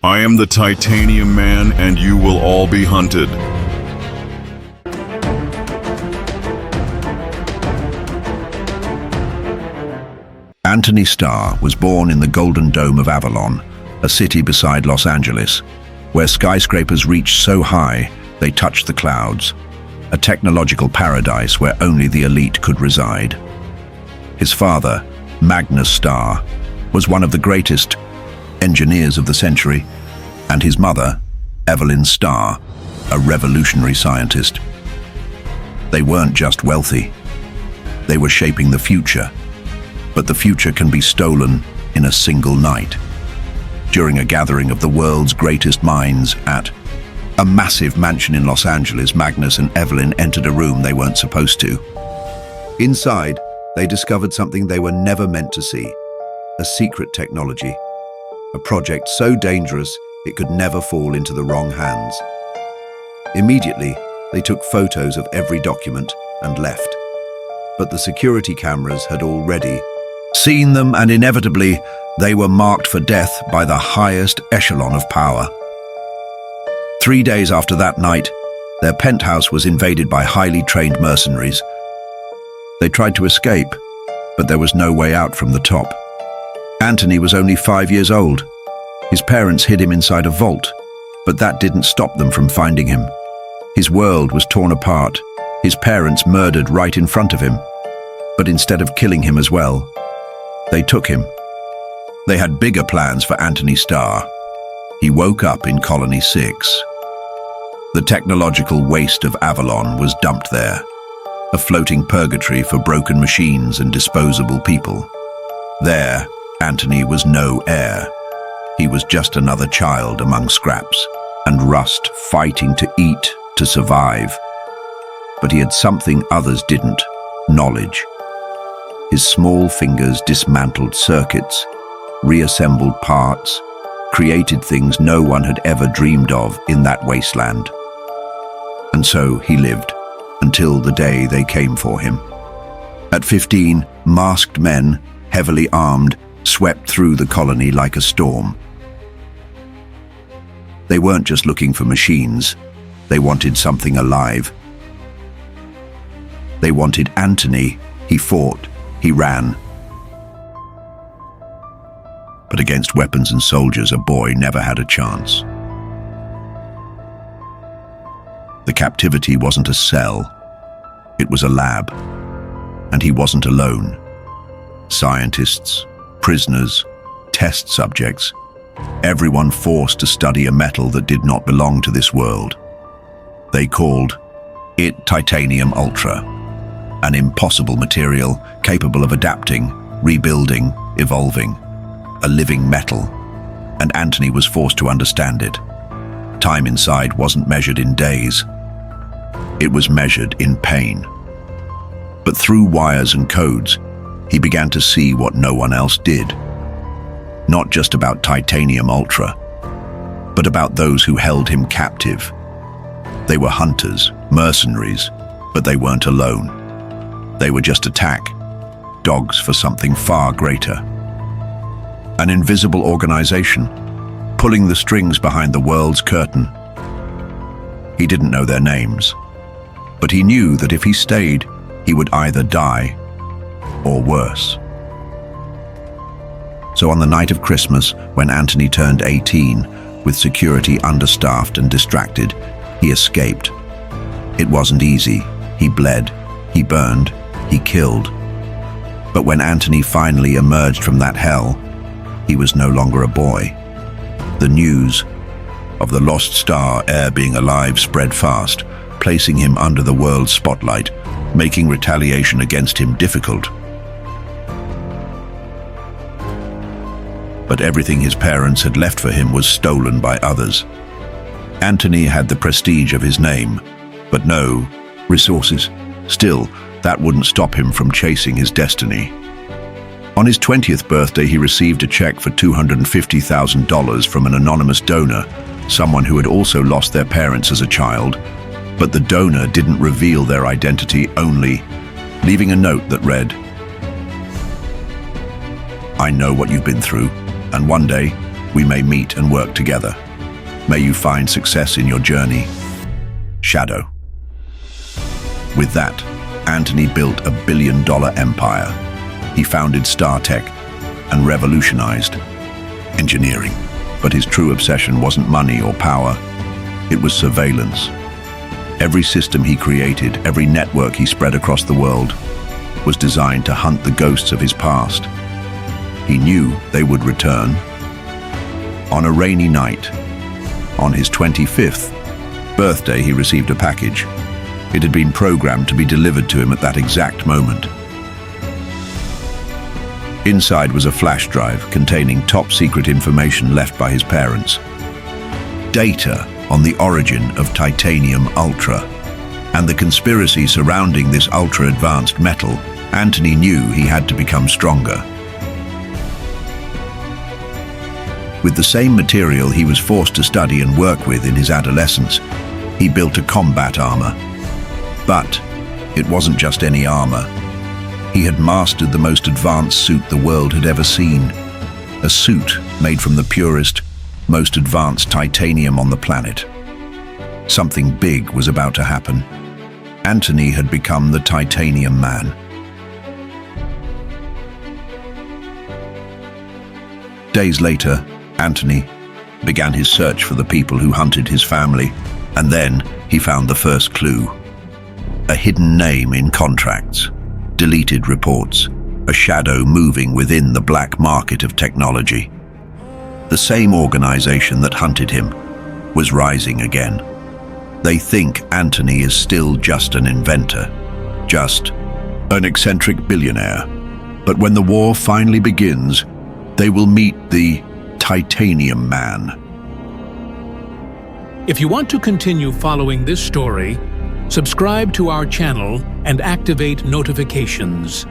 I am the Titanium Man, and you will all be hunted. Antony Star was born in the Golden Dome of Avalon, a city beside Los Angeles, where skyscrapers reached so high they touched the clouds, a technological paradise where only the elite could reside. His father, Magnus Star, was one of the greatest engineers of the century, and his mother, Evelyn Star, a revolutionary scientist. They weren't just wealthy. They were shaping the future. But the future can be stolen in a single night. During a gathering of the world's greatest minds at a massive mansion in Los Angeles, Magnus and Evelyn entered a room they weren't supposed to. Inside, they discovered something they were never meant to see: a secret technology, a project so dangerous it could never fall into the wrong hands. Immediately, they took photos of every document and left. But the security cameras had already seen them, and inevitably, they were marked for death by the highest echelon of power. 3 days after that night, their penthouse was invaded by highly trained mercenaries. They tried to escape, but there was no way out from the top. Antony was only 5 years old. His parents hid him inside a vault, but that didn't stop them from finding him. His world was torn apart, his parents murdered right in front of him. But instead of killing him as well, they took him. They had bigger plans for Antony Star. He woke up in Colony 6. The technological waste of Avalon was dumped there, a floating purgatory for broken machines and disposable people. There, Antony was no heir. He was just another child among scraps and rust, fighting to eat, to survive. But he had something others didn't: knowledge. His small fingers dismantled circuits, reassembled parts, created things no one had ever dreamed of in that wasteland. And so he lived, until the day they came for him. At 15, masked men, heavily armed, swept through the colony like a storm. They weren't just looking for machines. They wanted something alive. They wanted Antony. He fought. He ran. But against weapons and soldiers, a boy never had a chance. The captivity wasn't a cell. It was a lab. And he wasn't alone. Scientists, prisoners, test subjects, everyone forced to study a metal that did not belong to this world. They called it titanium ultra, an impossible material capable of adapting, rebuilding, evolving, a living metal, and Antony was forced to understand it. Time inside wasn't measured in days. It was measured in pain. But through wires and codes, he began to see what no one else did. Not just about titanium ultra, but about those who held him captive. They were hunters, mercenaries, but they weren't alone. They were just dogs for something far greater. An invisible organization, pulling the strings behind the world's curtain. He didn't know their names, but he knew that if he stayed, he would either die or worse. So on the night of Christmas, when Antony turned 18, with security understaffed and distracted, he escaped. It wasn't easy. He bled, he burned, he killed. But when Antony finally emerged from that hell, he was no longer a boy. The news of the lost star heir being alive spread fast, placing him under the world's spotlight, making retaliation against him difficult. But everything his parents had left for him was stolen by others. Antony had the prestige of his name, but no resources. Still, that wouldn't stop him from chasing his destiny. On his 20th birthday, he received a check for $250,000 from an anonymous donor, someone who had also lost their parents as a child. But the donor didn't reveal their identity, only leaving a note that read, "I know what you've been through, and one day We may meet and work together. May you find success in your journey. Shadow. With that, Antony built a billion-dollar empire. He founded StarTech and revolutionized engineering. But his true obsession wasn't money or power. It was surveillance. Every system he created, every network he spread across the world, was designed to hunt the ghosts of his past. He knew they would return. On a rainy night, on his 25th birthday, he received a package. It had been programmed to be delivered to him at that exact moment. Inside was a flash drive containing top-secret information left by his parents. Data on the origin of titanium ultra and the conspiracy surrounding this ultra-advanced metal. Antony knew he had to become stronger. With the same material he was forced to study and work with in his adolescence, he built a combat armor. But it wasn't just any armor. He had mastered the most advanced suit the world had ever seen. A suit made from the purest, most advanced titanium on the planet. Something big was about to happen. Antony had become the Titanium Man. Days later, Antony began his search for the people who hunted his family, and then he found the first clue. A hidden name in contracts, deleted reports, a shadow moving within the black market of technology. The same organization that hunted him was rising again. They think Antony is still just an inventor, just an eccentric billionaire. But when the war finally begins, they will meet the Titanium Man. If you want to continue following this story, subscribe to our channel and activate notifications.